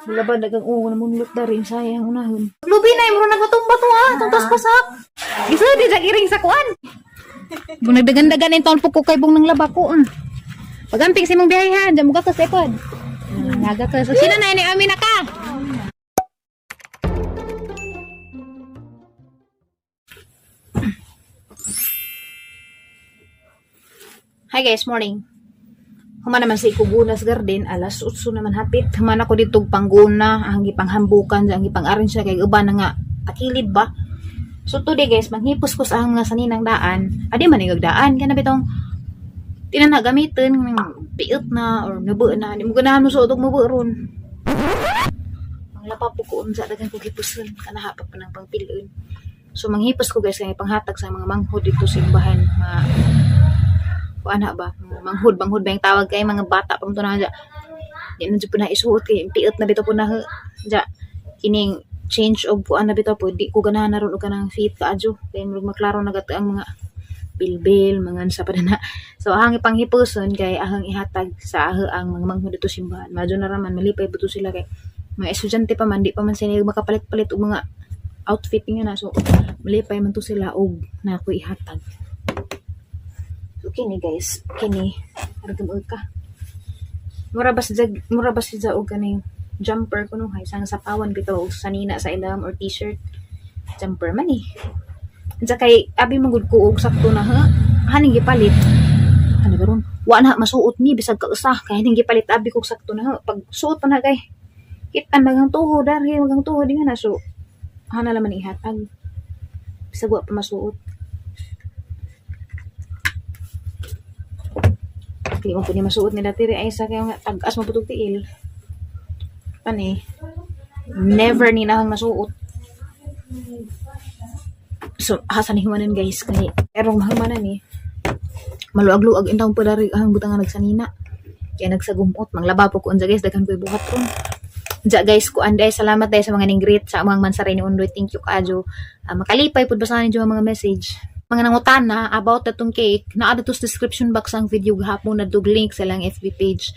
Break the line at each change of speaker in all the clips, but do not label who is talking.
Wala ba dagang namunlot na rin sayang unahon. Lubi na mo nagbatumba to tuntas pasak. Giso di jag iring sa kuan. Bung nagdagan-dagan in taon puko kay bung nang laba ko. Pagamping si mong biyahe ha, diyan mo ka kasepod. Naga ka. So sino na ini amin na ka? Hi guys, morning. Human naman sa Ikugunas Garden, alas 8 naman hapit. Human ako dito pangguna, ang ipanghambukan, ang ipang-arrange siya kay uban na nga takilid ba. So today guys, manghipos ko sa mga saninang daan. Adi man igagdaan kana bitong tinana gamitin piot na or nabu na. Di mo ganahan mo sa utog mabu ron. Ang lapapo ko unsa dagan ko gipuson kana hapak pa ng pangpilon. So manghipos ko guys kay panghatag sa mga manghod dito sa imbahan. Anak ba manghud ba yung tawag kay mga bata pamto na dya di na po na isuot kay piot na bitaw po na dya kining change of kuan na bitaw po di ko ganahan na ron og kanang fit kaadyo kay maklaro na gato ang mga bilbil mga sa padana. So ahang ipanghipuson kay ahang ihatag sa ang mga manghud dito simbahan madyo na raman malipay buto sila kay mga estudyante pa man di pa man sila makapalit-palit og mga outfit nga na so malipay man to sila og na ko ihatag. Kini guys, kini argam ka. Mura ba si og kaning jumper kuno hay sang sapawan bitaw sanina sa ilam or t-shirt. Jumper man eh. Unsa kay abi mangud ko og sakto na ha. Haning gipalit. Ano garon? Wa na masuot ni bisag ka usa kay haning gipalit abi kog sakto na ha. Pag suot pa na kay kitan magang tuhod dari magang tuhod nga na so. Hana laman ihatag. Bisag wa pa masuot. Di mo po ni masuot ni dati ay sa kaya nga tag-as maputog tiil. Pani. Never ni nahang nasuot. So, hasan himanan guys kay erong mahumanan ni. Maluag-luag intawon po dari ang butangan nagsanina. Kaya nagsagumot manglaba po ko unsa guys daghan ko'y buhat ron. Unsa guys ko anday salamat dai sa mga ninggrit sa mga mansare ni Undoy. Thank you kaayo. Makalipay pud basahan niyo mga message. Mga nangutana about datong cake, naa to description box ang video gahapon na dug link sa lang FB page.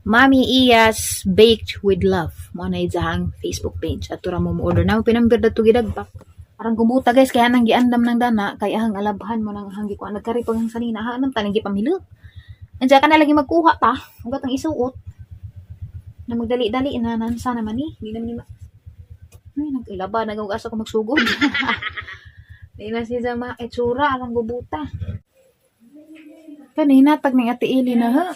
Mami Iyas Baked with Love. Mo na izahang Facebook page. At tura mo order na pinambir dato gidagpak. Parang gumuta guys kaya nang giandam ng dana kaya ang alabhan mo nang hanggi ko nagkari pag ang sanina ha nang tanang gipamilo. Andiya ka na lagi magkuha ta. Ugat ang isuot. Na magdali-dali na nansa naman ni. Hindi naman ni ay nagilaba nagugasa ko magsugod. Di na siya itsura alang gubuta. Kanina tag ning ati ili na ha.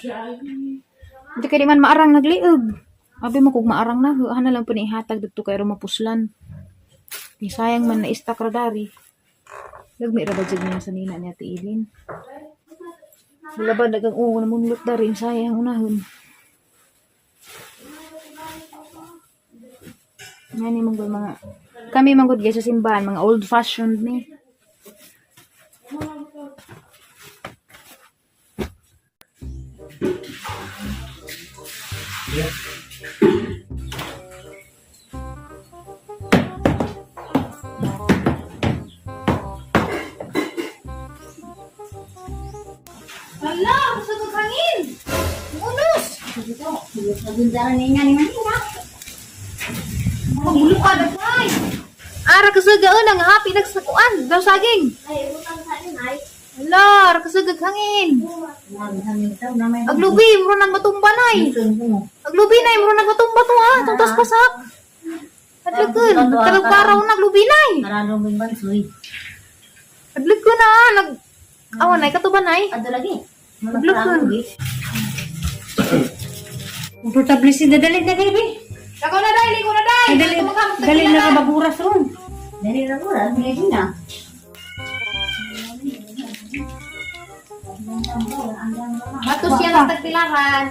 Di kay di man maarang nagliog. Abi mo kog maarang na hana lang po ni ihatag dito kay mapuslan. Di sayang man na istak radari. Lagmi ra ba jud niya sa nina ni ati ilin. Wala ba dagang namunlot na rin sayang unahon. Ngani mong mga kami manggod guys sa simbahan mga old fashioned ni. Yeah. Hala, masagod hangin. Unos. Dito, nagundara ni nga ni Manila. Magulo ka na ay. Ara kasagaon ang happy nagsakuan daw saging. Ay, utang sa ay. Hala, ara kasagag hangin. Aglubi mo nang matumba nay. Aglubi nay mo nang matumba to ha, tuntas pasak. Adlukon, karag-karaw na aglubi nay.
Karanong min bansoy.
Adlukon na nag awan nay katuban nay.
Ado lagi.
Aglugon.
Komportable si dadali na kay.
Ako na dai, ligo na dai.
Dali na ka baburas ron. Dali na buras, dali na.
Batos yan ang tagpilaran.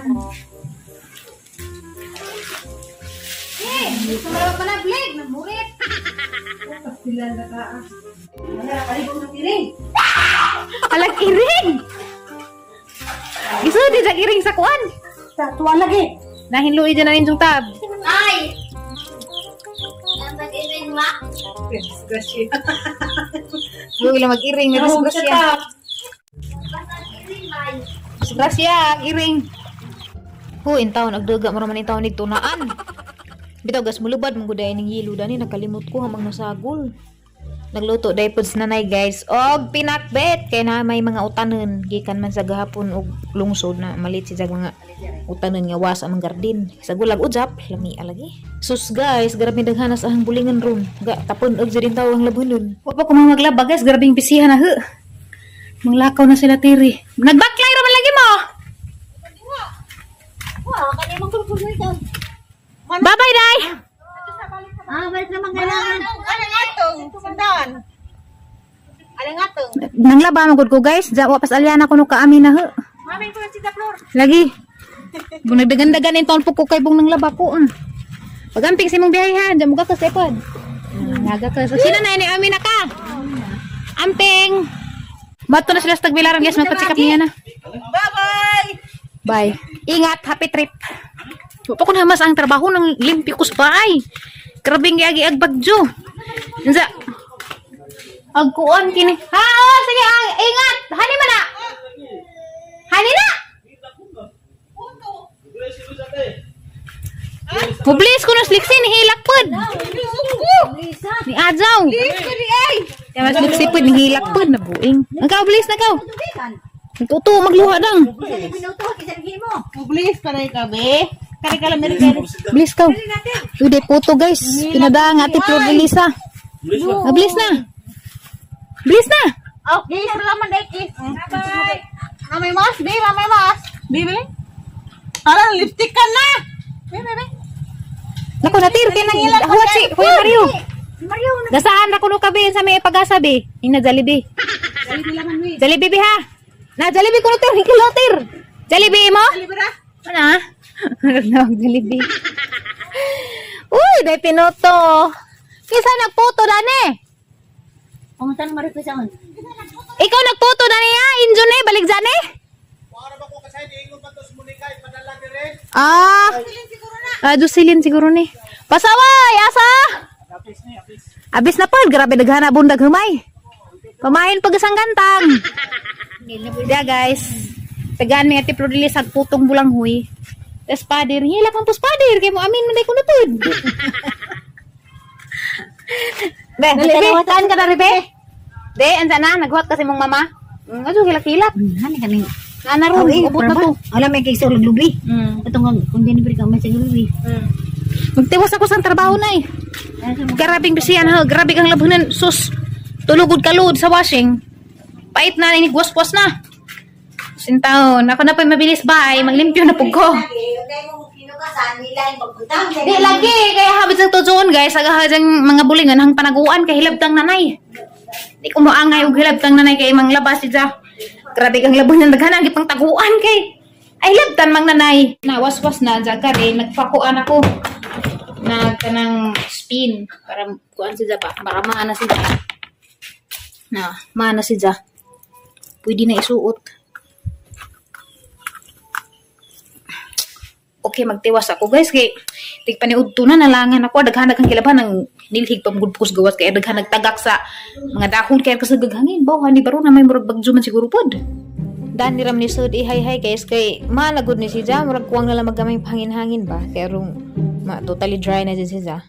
Eh, gusto mo naman panablig. Namurit.
Pagpilan na ka. Wala, kaligo ng iring.
Alag iring. Gusto di sa iring sa kuan.
Tatuan lagi.
Nahinluin dyan na rin yung tab.
Ay! Ang iring ma.
Disgrasya. Luwi lang mag-iring. Disgrasya. Disgrasya. Iring. Intaw. Nagduga mo naman intaw ni tunaan. Bitaw gas mulubad mong guday ning yelo dani nakalimot ko hamang nasagol. Nagluto dai pud nanay guys og pinakbet kay na may mga utanon gikan man sa gahapon og lungsod na malit si mga utanon nga was ang garden. Sa gulag udzap lami lagi. Sus guys, grabe daghanas ang bulingan ron. Ga tapon og din tawo ang labunon. Wa pa ko maglaba guys, grabing bisihan na he. Manglakaw na sila tiri. Nagbaklay ra man lagi mo.
Wow, kanina mong kulpul mo ito.
Bye-bye, Day!
Balik naman kailangan. Ano nga itong? Sandaan. Ano nga itong?
Nanglaba magod ko guys. Wapas alyana ko no kaamin na he.
Mami ko na si Flor.
Lagi. Kung nagdagan-dagan yung tonpo ko kay bong nanglaba ko. Pagamping si mong biyahe ha. Diyan mo ka kasipod. Naga ka. So, sino na yun? Amin na ka. Amping. Bato na sila sa tagbilaran guys. Magpatsikap niya na.
Bye-bye!
Bye. Ingat. Happy trip. Wapa ko na mas ang trabaho ng limpyo ko sa bahay. Krabing giagi agbagjo. Unsa? Agkuon kini. Ha, oh, sige, ingat. Hani man na. Hani na. Mublis ko na sliksi ni hilak pod. Ni Adjaw. Ya mas sliksi pod ni hilak pod na buing. Ang kablis na kaw. Tuto magluha dang.
Mublis ka na ikabe. Kari ka lang meron.
Blis kaw. Ude puto guys. Pinadaan ati Flor de Lisa. Blis na. Blis na.
Okay, salamat dai kis. Bye-bye. Mamay mas, be, mamay mas. Bibi. Ala, lipstick ka na. Be.
Nako natir kay nang huwat si Kuya Mario.
Mario,
Gasaan ra kuno kabe sa may pagasabi. Ina Jollibee. Jollibee bi ha. Na Jollibee kuno tir kilotir. Jollibee mo?
libra.
Ana? Nag Jollibee. Uy, dai pinoto. Kisa nagpoto dani.
Pamuntan mo rin ko sa
Ikaw nagpoto dani ha? Injo ni balik jani? Ah. Jocelyn siguro ni. Pasaway, asa? Abis na po, grabe daghana bundag humay. Pamahin pagasang gantang. Yeah guys. Tagaan mi ati Flor de Lisa putong bulang huy. Tas padir, hilak ang padir kay mo amin man day ko natud. Be, nagtawasan ka na ribe? De, ansa na naghuat kasi mong mama. Aso hilak-hilak.
Hani kami.
Ana ron, ubot na to.
Alam may kay sulog lubi. Itong kung din beri ka may sulog lubi.
Magtiwas ako sa trabaho na eh. Grabing bisiyan ha, grabe kang labunan. Sus, tulugod kalud sa washing. Pait na, inigwas-was na. Sintaon, ako na po mabilis ba ay maglimpyo na po ko. Di lagi, kaya habit ng tujuan guys, agahadang mga bulingan hang panaguan kay hilabtang nanay. Di ko moangay og hilabtang nanay kay mang labas siya. Grabe kang labunan daghan pang taguan kay. Ay labtan mang nanay. Nawas-was na dyan ka rin, nagpakuan ako. Nagkanang spin para kuan siya ba, marama na siya. Na, mana siya. Pwede na isuot. Okay, magtiwas ako guys kay tigpaniudto na nalangan ako daghan kang kilaban ng nilhig pamgudpos gawas kay daghan nagtagak sa mga dahon kay kasagag hangin baw ni baro na may murag bagyo man siguro pod. Dan niram ni sud hay guys kay malagod ni siya murag kuwang na lang magamay hangin-hangin ba kay rong totally dry na siya.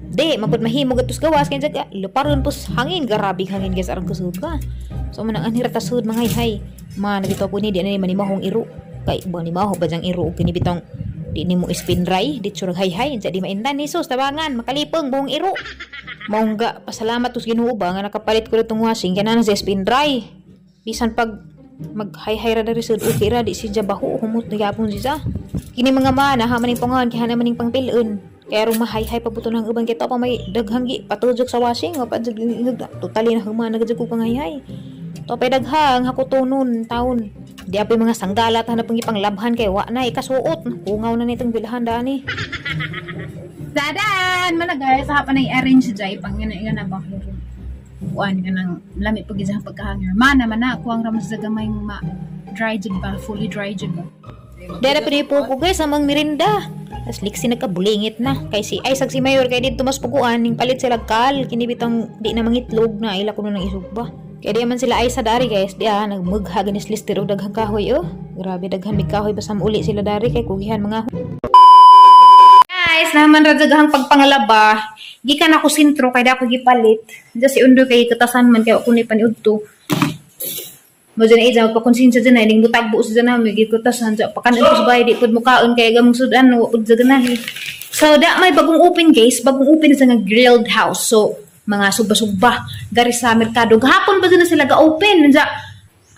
Di mapud mahimog atus gawas kay jaga luparon pus hangin garabing hangin guys arang kusud ka. So manang anhira ta sud mga hay. Nagito po ni di na manimahong iro kay ba ni maho ba jang iro kini bitong di ni mo spin dry di surag hay di maindan ni sus tabangan makalipong buong iro maungga pasalamat tus Ginoo ba nga nakapalit ko itong washing kaya na sa spin dry bisan pag mag hay ra dari sud okay ra di si baho humot nagyapon siya kini mga mana ha maning pangon kaya maning pangpilon kaya ro mahay-hay pabuto ng ubang kita pa may daghanggi patujok sa washing o pa totally na humana gajud ko panghay to pay daghang hakutonon taon di apay mga sanggalat hanap ng ipanglabhan kay wa na ikasuot kungaw na nitong bilhan dani dadan man guys hapa na i-arrange jay pang nga na ba kuan ka nang lami pag isang pagkahanger mana man na kuang ramas sa gamay ma dry jud ba fully dry jud ba dere pili po ko guys amang mirinda tas liksi nagkabulingit na kay si Isaac si Mayor kay dito mas puguan ning palit sila kal kini bitang di na mangitlog na ila kuno nang isugba kaya di man sila ay sa dari guys diya nagmugha ganis lister og daghang kahoy oh grabe daghan mig kahoy basam uli sila dari kay kugihan mga guys, naman ra dagahang pagpangalaba. Gikan ako sentro kay dako gipalit. Diya si Undoy kay katasan man kay ako ni paniudto. Mo dyan ay dyan pagkonsensya dyan ay ning butagbo sa dyan namin gikutasan dyan pakanan ko sa bahay di pud mukaon kay gamong sudan wa pud ganahi. So da may bagong open guys, bagong open sa nga grilled house. So mga suba-suba gari sa merkado. Gahapon pa dyan na sila ga-open. Diya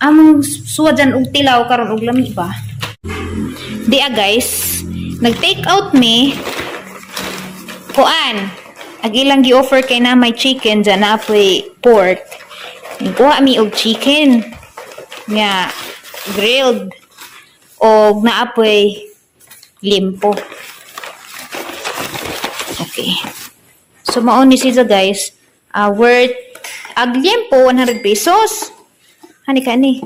among suwa dyan og tilaw karon og lami ba. Di guys, nag-take out me kuan. Ag ilang gi-offer kay na may chicken dyan na apoy pork. Kuha mi og chicken nga grilled o naapoy limpo. Okay. So mao ni siya guys, worth ag limpo 100 pesos. Hani ka ni.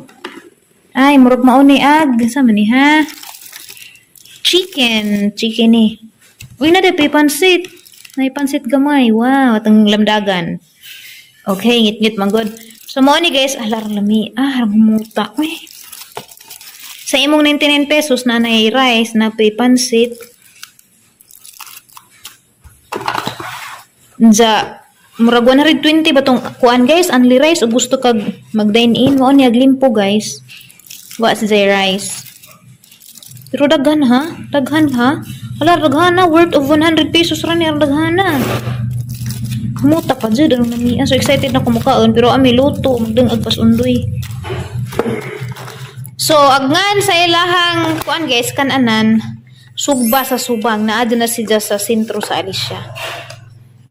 Ay murag mao ni ag sa man ni ha. Chicken ni. Uy na de pansit. Nay pansit gamay. Wow, atong lamdagan. Okay, ngit-ngit man good. So, mo ni guys, alar lami. Harumuta. Uy. Sa imong 99 pesos na nay rice, na pay pansit. Nja, murag 120 ba tong kuan guys? Only rice o gusto kag mag-dine in? Mo ni aglimpo guys. Wa sa rice. Pero daghan ha? Daghan ha? Alar, daghan na. Worth of 100 pesos ra ni ang daghan na. Kamuta pa dyan, anong namiya. So, excited na kumukaon. Pero ami luto, magdangag pas undoy. So, agngan sa ilahang, kuan guys, kananan, sugba sa subang, naadyo na siya sa sentro sa Alicia.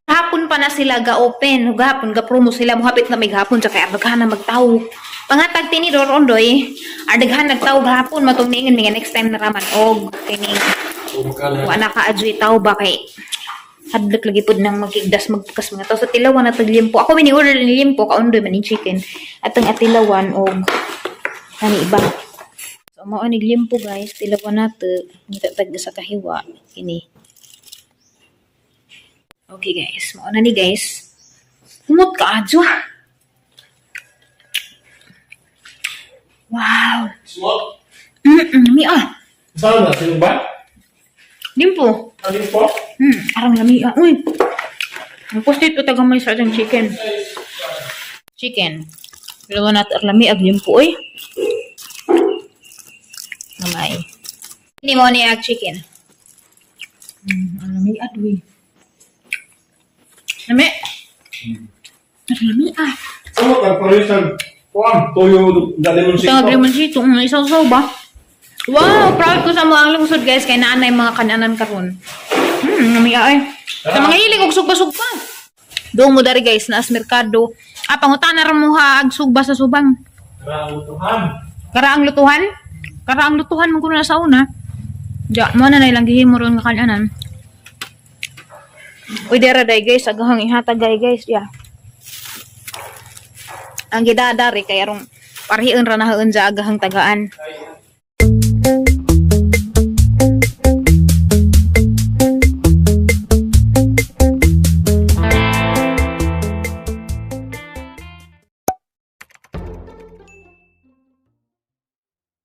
Hapon pa na sila ga-open, gahapon, ga-promo sila, muhapit na may gahapon, tsaka ardaghan na magtaw. Pangatag tinidor, undoy, ardaghan nagtaw gahapon, matong ningin, mga next time na raman, og, kining, wala ka adyoy tao ba kay, hadlok lagi po nang magigdas magkas mga tao sa tilawan at limpo. Ako mini-order ni limpo, kaundoy man yung chicken. At ang atilawan o kani iba. So, mao ni limpo guys, tilawan nato. Nitatag sa kahiwa. Kini. Okay guys, mao na ni guys. Humot ka adyo. Wow.
Small?
Mi
Saan na? Sino ba?
Limpo.
Ano po?
Arang lami. Uy. Ang postit ito tagamay sa ating chicken. Chicken. Pero natin ang lami. Aglim po eh. Namay. Hindi mo niya chicken. Ang lami. Adoy. Lami. Ang lami
Ano ka? Parisan. Kuan, toyo dalimon
Ito nga lemon sito. Isaw-saw ba? Wow, proud ko sa mga lungsod guys kay naanay mga kananan karon. Namiya ay. Sa mga hilig og sugba-sugba. Doon mo dari guys naas merkado. Pangutana ra mo ha ag sugba sa subang.
Karaang lutuhan.
Karaang lutuhan mo kuno na sa una. Ja, mo na ilang gihimo ron nga kananan. Uy dera day guys, agahang ihatag guys, ya. Ang gidadari kay arong parihen ra na haon sa agahang tagaan.